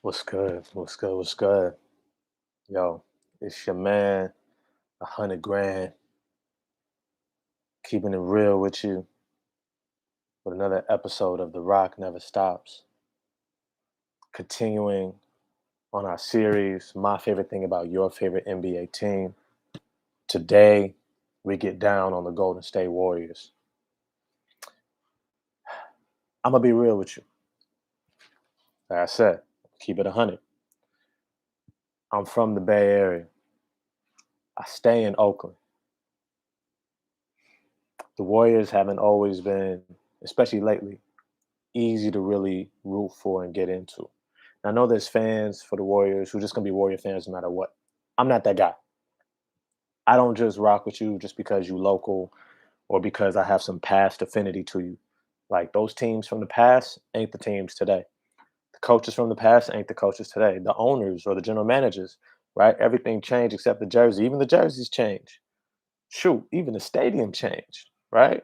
What's good? What's good? What's good? Yo, it's your man, 100 grand, keeping it real with you with another episode of The Rock Never Stops. Continuing on our series, My Favorite Thing About Your Favorite NBA Team. Today, we get down on the Golden State Warriors. I'm going to be real with you. Like I said, keep it 100. I'm from the Bay Area. I stay in Oakland. The Warriors haven't always been, especially lately, easy to really root for and get into. I know there's fans for the Warriors who just gonna be Warrior fans no matter what. I'm not that guy. I don't just rock with you just because you local or because I have some past affinity to you. Like those teams from the past ain't the teams today. The coaches from the past ain't the coaches today. The owners or the general managers, right? Everything changed except the jersey. Even the jerseys changed. Shoot, even the stadium changed, right?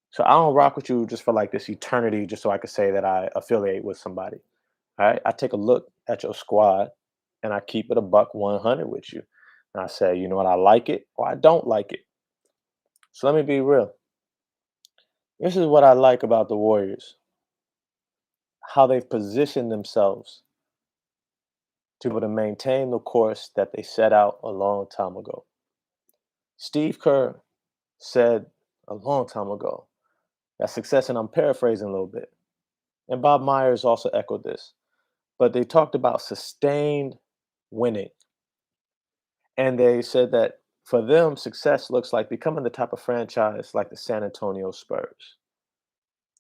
So I don't rock with you just for like this eternity, just so I could say that I affiliate with somebody. All right. I take a look at your squad and I keep it a buck 100 with you. And I say, you know what, I like it or I don't like it. So let me be real. This is what I like about the Warriors, how they've positioned themselves to be able to maintain the course that they set out a long time ago. Steve Kerr said a long time ago that success, and I'm paraphrasing a little bit, and Bob Myers also echoed this, but they talked about sustained winning. And they said that for them, success looks like becoming the type of franchise like the San Antonio Spurs.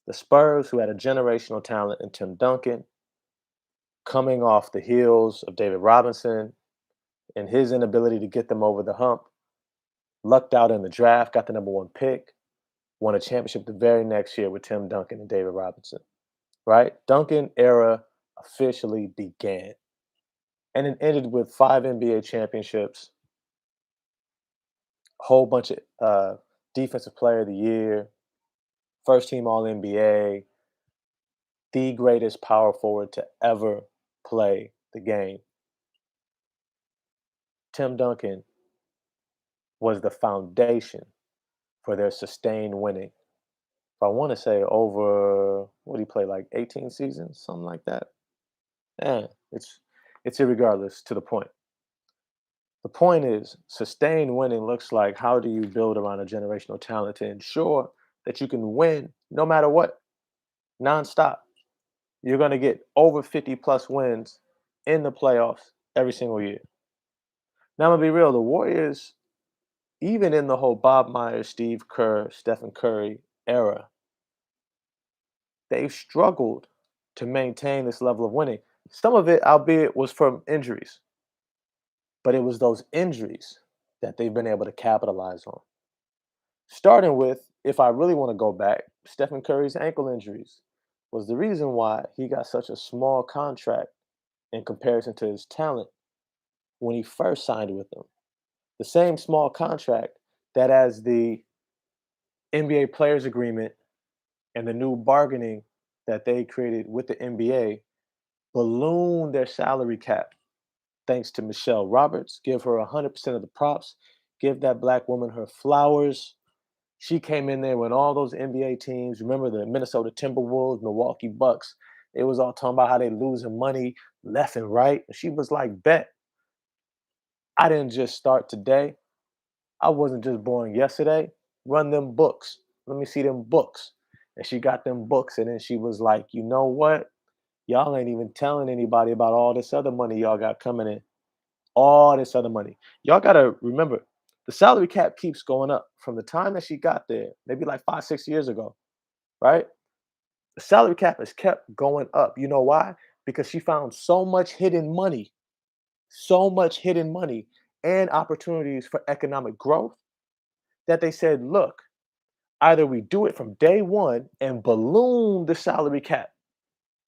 The Spurs, who had a generational talent in Tim Duncan, coming off the heels of David Robinson and his inability to get them over the hump, lucked out in the draft, got the number one pick, won a championship the very next year with Tim Duncan and David Robinson. Right? Duncan era officially began. And it ended with 5 NBA championships, a whole bunch of defensive player of the year, first team All NBA, the greatest power forward to ever play the game. Tim Duncan was the foundation for their sustained winning. If I want to say over, what did he play, like 18 seasons, something like that? Yeah, it's irregardless to the point. The point is, sustained winning looks like how do you build around a generational talent to ensure that you can win no matter what, nonstop. You're going to get over 50 plus wins in the playoffs every single year. Now, I'm going to be real. The Warriors, even in the whole Bob Myers, Steve Kerr, Stephen Curry era, they've struggled to maintain this level of winning. Some of it, albeit, was from injuries, but it was those injuries that they've been able to capitalize on. Starting with, if I really want to go back, Stephen Curry's ankle injuries was the reason why he got such a small contract in comparison to his talent when he first signed with them. The same small contract that, as the NBA Players Agreement and the new bargaining that they created with the NBA ballooned their salary cap. Thanks to Michelle Roberts, give her 100% of the props, give that black woman her flowers. She came in there when all those NBA teams, remember the Minnesota Timberwolves, Milwaukee Bucks, it was all talking about how they losing money left and right. And she was like, bet, I didn't just start today. I wasn't just born yesterday. Run them books. Let me see them books. And she got them books. And then she was like, you know what? Y'all ain't even telling anybody about all this other money y'all got coming in. All this other money. Y'all got to remember, the salary cap keeps going up from the time that she got there, maybe like 5, 6 years ago, right? The salary cap has kept going up. You know why? Because she found so much hidden money and opportunities for economic growth that they said, look, either we do it from day one and balloon the salary cap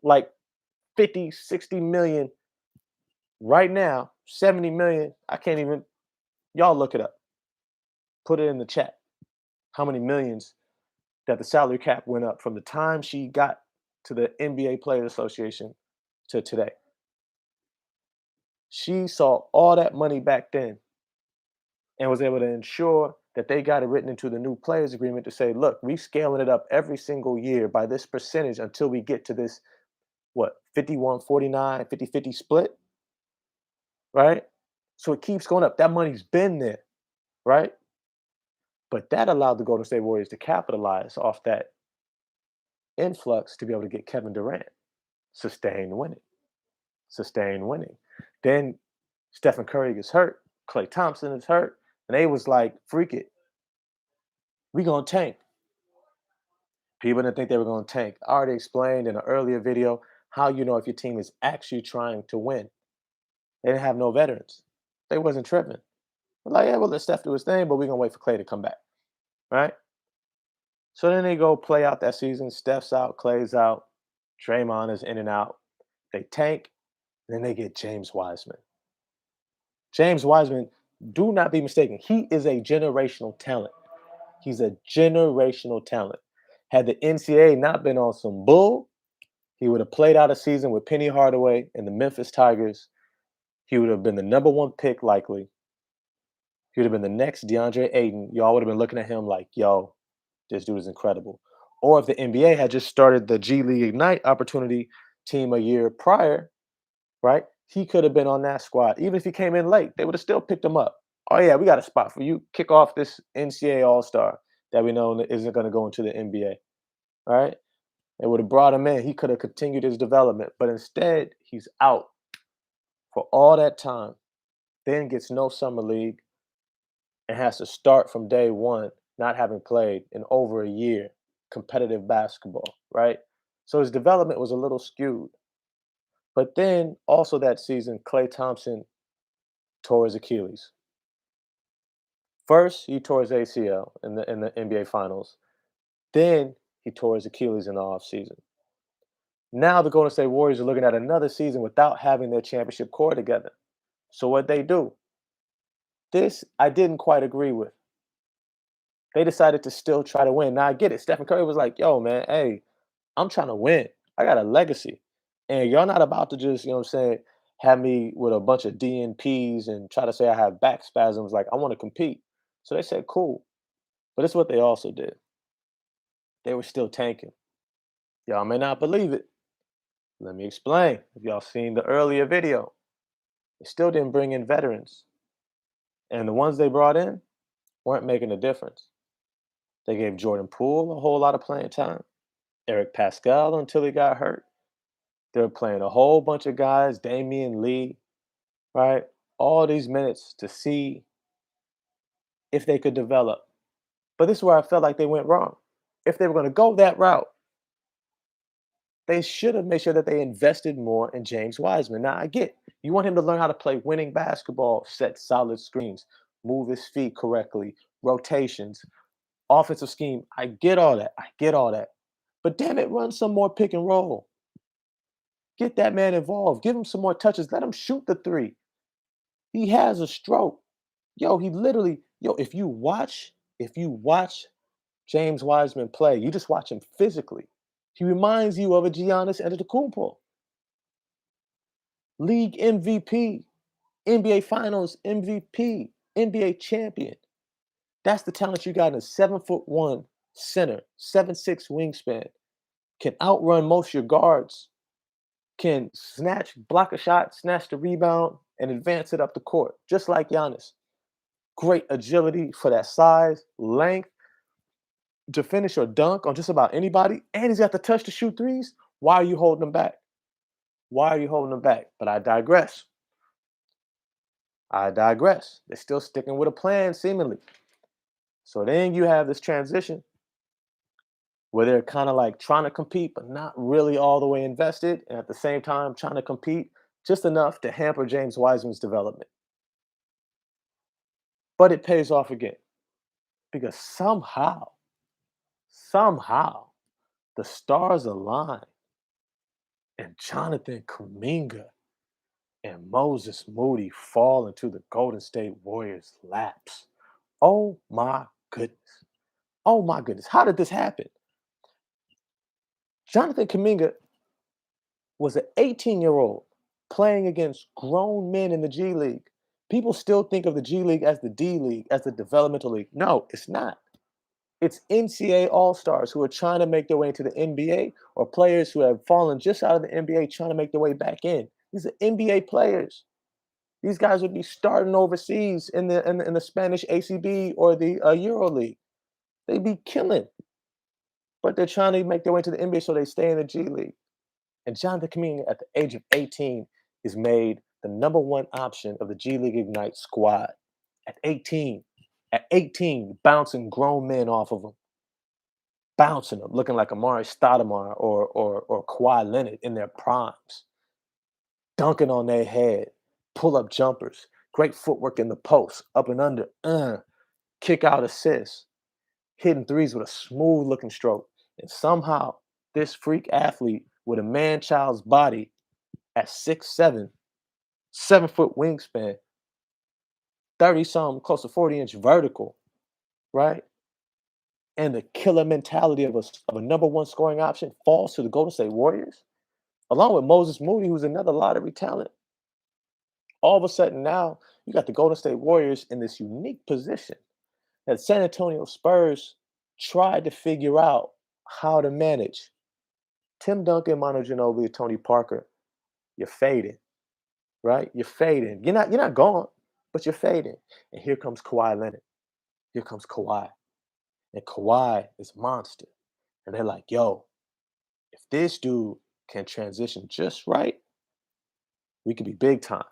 like 50, 60 million right now, 70 million. I can't even, y'all look it up. Put it in the chat. How many millions that the salary cap went up from the time she got to the NBA Players Association to today? She saw all that money back then and was able to ensure that they got it written into the new players agreement to say, look, we scaling it up every single year by this percentage until we get to this, what, 51-49, 50-50 split, right? So it keeps going up. That money's been there, right? But that allowed the Golden State Warriors to capitalize off that influx to be able to get Kevin Durant, sustained winning, sustained winning. Then Stephen Curry gets hurt, Klay Thompson is hurt, and they was like, freak it, we gonna tank. People didn't think they were gonna tank. I already explained in an earlier video how you know if your team is actually trying to win. They didn't have no veterans. They wasn't tripping. They're like, yeah, we'll let Steph do his thing, but we're gonna wait for Klay to come back. Right? So then they go play out that season. Steph's out, Clay's out, Draymond is in and out. They tank, and then they get James Wiseman. James Wiseman, do not be mistaken. He is a generational talent. He's a generational talent. Had the NCAA not been on some bull, he would have played out a season with Penny Hardaway and the Memphis Tigers. He would have been the number one pick, likely. He would have been the next DeAndre Ayton. Y'all would have been looking at him like, yo, this dude is incredible. Or if the NBA had just started the G League Ignite opportunity team a year prior, right? He could have been on that squad. Even if he came in late, they would have still picked him up. Oh, yeah, we got a spot for you. Kick off this NCAA All Star that we know isn't going to go into the NBA, right? They would have brought him in. He could have continued his development, but instead, he's out for all that time, then gets no summer league and has to start from day one, not having played in over a year competitive basketball, right? So his development was a little skewed. But then also that season, Klay Thompson tore his Achilles. First, he tore his ACL in the NBA Finals. Then he tore his Achilles in the offseason. Now the Golden State Warriors are looking at another season without having their championship core together. So what they do? This I didn't quite agree with. They decided to still try to win. Now I get it. Stephen Curry was like, "Yo, man, hey, I'm trying to win. I got a legacy, and y'all not about to just, what I'm saying, have me with a bunch of DNPs and try to say I have back spasms. Like I want to compete." So they said, "Cool," but it's what they also did. They were still tanking. Y'all may not believe it. Let me explain. If y'all seen the earlier video, they still didn't bring in veterans, and the ones they brought in weren't making a difference. They gave Jordan Poole a whole lot of playing time, Eric Pascal until he got hurt. They were playing a whole bunch of guys, Damian Lee, right? All these minutes to see if they could develop. But this is where I felt like they went wrong. If they were going to go that route, they should have made sure that they invested more in James Wiseman. Now, I get you want him to learn how to play winning basketball, set solid screens, move his feet correctly, rotations, offensive scheme. I get all that. I get all that. But damn it, run some more pick and roll. Get that man involved. Give him some more touches. Let him shoot the three. He has a stroke. Yo, he literally, if you watch James Wiseman play, you just watch him physically. He reminds you of a Giannis Antetokounmpo, league MVP, NBA Finals MVP, NBA champion. That's the talent you got in a 7'1" center, 7'6" wingspan, can outrun most of your guards, can snatch, block a shot, snatch the rebound, and advance it up the court, just like Giannis. Great agility for that size, length to finish or dunk on just about anybody, and he's got the touch to shoot threes. Why are you holding him back? Why are you holding him back? But I digress. I digress. They're still sticking with a plan, seemingly. So then you have this transition where they're kind of like trying to compete, but not really all the way invested, and at the same time trying to compete just enough to hamper James Wiseman's development. But it pays off again because somehow, the stars align and Jonathan Kuminga and Moses Moody fall into the Golden State Warriors' laps. Oh my goodness. Oh my goodness. How did this happen? Jonathan Kuminga was an 18-year-old playing against grown men in the G League. People still think of the G League as the D League, as the developmental league. No, it's not. It's NCAA All Stars who are trying to make their way into the NBA, or players who have fallen just out of the NBA trying to make their way back in. These are NBA players. These guys would be starting overseas in the Spanish ACB or the Euro League. They'd be killing, but they're trying to make their way into the NBA so they stay in the G League. And Jonathan Kaminga, at the age of 18, is made the number one option of the G League Ignite squad. At 18, at 18, bouncing grown men off of him, bouncing them, looking like Amari Stoudemire or Kawhi Leonard in their primes, dunking on their head, pull up jumpers, great footwork in the post, up and under, kick out assists, hitting threes with a smooth looking stroke. And somehow, this freak athlete with a man child's body at 6'7", 7-foot wingspan, 30 something, close to 40-inch vertical, right? And the killer mentality of a number one scoring option falls to the Golden State Warriors, along with Moses Moody, who's another lottery talent. All of a sudden now, you got the Golden State Warriors in this unique position that San Antonio Spurs tried to figure out how to manage. Tim Duncan, Manu Ginobili, Tony Parker, you're fading, right? You're fading. You're not gone, but you're fading. And here comes Kawhi Leonard. Here comes Kawhi. And Kawhi is a monster. And they're like, yo, if this dude can transition just right, we could be big time.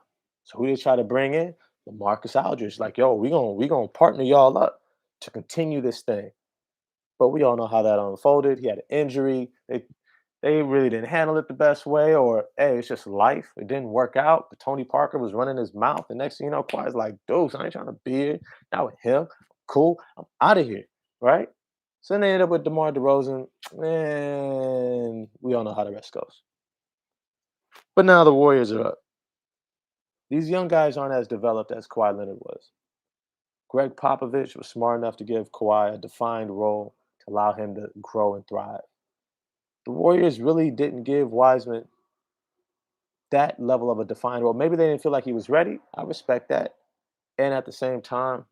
So who they try to bring in? LaMarcus Aldridge. Like, yo, we gonna partner y'all up to continue this thing. But we all know how that unfolded. He had an injury. They really didn't handle it the best way, or hey, it's just life. It didn't work out. But Tony Parker was running his mouth. The next thing you know, Kawhi's like, dude, I ain't trying to be here. Not with him. Cool. I'm out of here. Right? So then they ended up with DeMar DeRozan, and we all know how the rest goes. But now the Warriors are up. These young guys aren't as developed as Kawhi Leonard was. Greg Popovich was smart enough to give Kawhi a defined role to allow him to grow and thrive. The Warriors really didn't give Wiseman that level of a defined role. Maybe they didn't feel like he was ready. I respect that. And at the same time,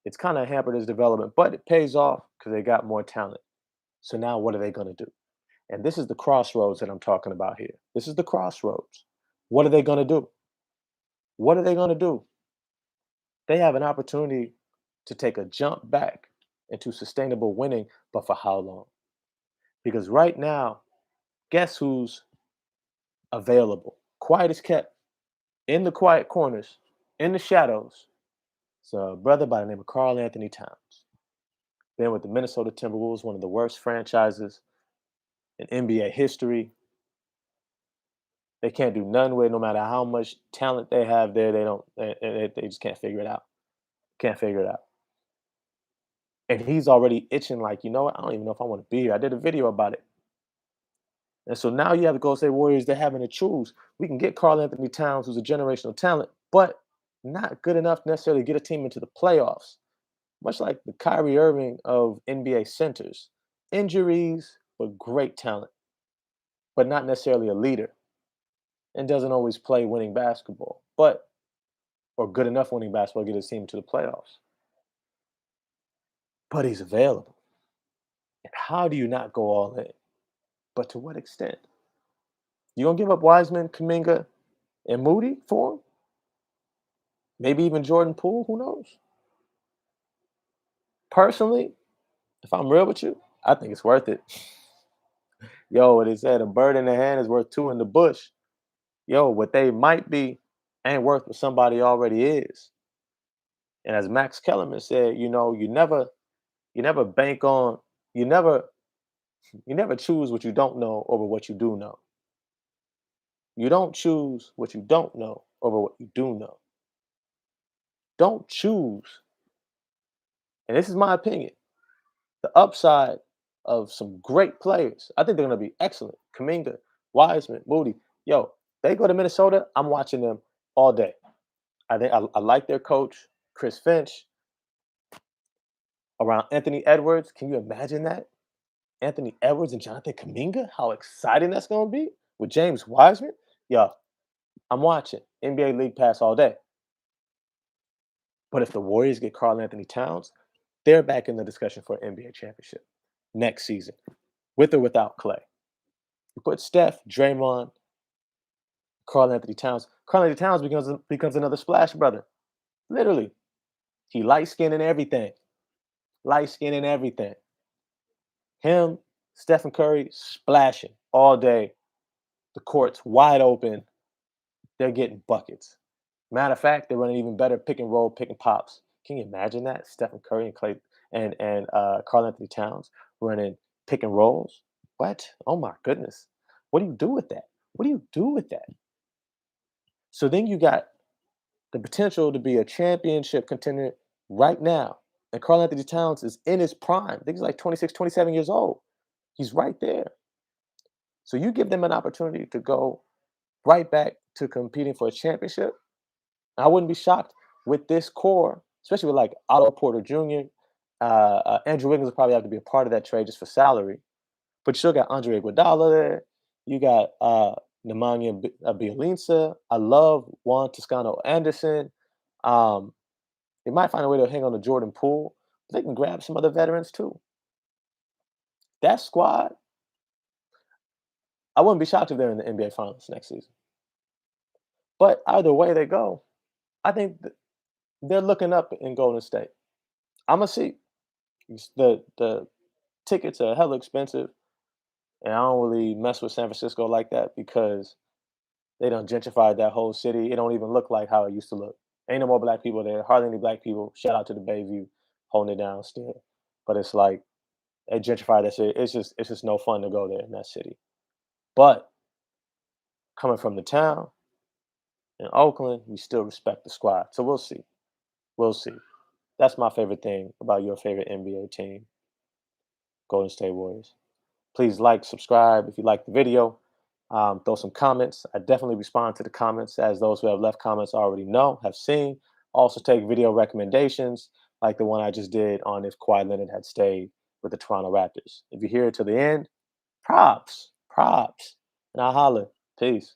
it's kind of hampered his development, but it pays off because they got more talent. So now what are they going to do? And this is the crossroads that I'm talking about here. This is the crossroads. What are they going to do? What are they going to do? They have an opportunity to take a jump back into sustainable winning, but for how long? Because right now, guess who's available? Quiet as kept, in the quiet corners, in the shadows. It's a brother by the name of Carl Anthony Towns. Been with the Minnesota Timberwolves, one of the worst franchises in NBA history. They can't do none with, no matter how much talent they have there. They don't. They just can't figure it out. Can't figure it out. And he's already itching, like, you know what? I don't even know if I want to be here. I did a video about it. And so now you have the Golden State Warriors. They're having to choose. We can get Carl Anthony Towns, who's a generational talent, but not good enough to necessarily get a team into the playoffs. Much like the Kyrie Irving of NBA centers, injuries, but great talent, but not necessarily a leader, and doesn't always play winning basketball, but or good enough winning basketball to get his team to the playoffs. But he's available. And how do you not go all in? But to what extent? You gonna give up Wiseman, Kaminga, and Moody for him? Maybe even Jordan Poole? Who knows? Personally, if I'm real with you, I think it's worth it. Yo, what they said, a bird in the hand is worth two in the bush. Yo, what they might be ain't worth what somebody already is. And as Max Kellerman said, you never bank on, you never, you never choose what you don't know over what you do know. You don't choose what you don't know over what you do know. Don't choose, and this is my opinion, the upside of some great players. I think they're going to be excellent. Kaminga, Wiseman, Moody. Yo, they go to Minnesota. I'm watching them all day. I like their coach, Chris Finch, around Anthony Edwards. Can you imagine that? Anthony Edwards and Jonathan Kaminga? How exciting that's going to be with James Wiseman? Yo, I'm watching NBA League Pass all day. But if the Warriors get Karl Anthony Towns, they're back in the discussion for an NBA championship next season, with or without Clay. You put Steph, Draymond, Karl Anthony Towns. Karl Anthony Towns becomes another splash brother. Literally. He light skinned and everything. Light skinned and everything. Him, Stephen Curry, splashing all day. The court's wide open. They're getting buckets. Matter of fact, they're running even better pick and roll, pick and pops. Can you imagine that? Stephen Curry and Clay and Karl Anthony Towns running pick and rolls. What? Oh my goodness! What do you do with that? What do you do with that? So then you got the potential to be a championship contender right now. And Karl Anthony Towns is in his prime. I think he's like 26, 27 years old. He's right there. So you give them an opportunity to go right back to competing for a championship. I wouldn't be shocked with this core, especially with like Otto Porter Jr. Andrew Wiggins will probably have to be a part of that trade just for salary. But you still got Andre Iguodala there. You got Nemanja Bjelica. I love Juan Toscano Anderson. Um, they might find a way to hang on to Jordan Poole. They can grab some other veterans too. That squad, I wouldn't be shocked if they're in the NBA Finals next season. But either way they go, I think they're looking up in Golden State. I'm gonna see. The tickets are hella expensive, and I don't really mess with San Francisco like that because they don't gentrify that whole city. It don't even look like how it used to look. Ain't no more black people there. Hardly any black people. Shout out to the Bayview holding it down still. But it's like they gentrify that city. It's just no fun to go there in that city. But coming from the town in Oakland, we still respect the squad. So we'll see. We'll see. That's my favorite thing about your favorite NBA team, Golden State Warriors. Please like, subscribe if you like the video. Throw some comments. I definitely respond to the comments, as those who have left comments already know, have seen. Also take video recommendations like the one I just did on if Kawhi Leonard had stayed with the Toronto Raptors. If you're here to the end, props, props. And I'll holler. Peace.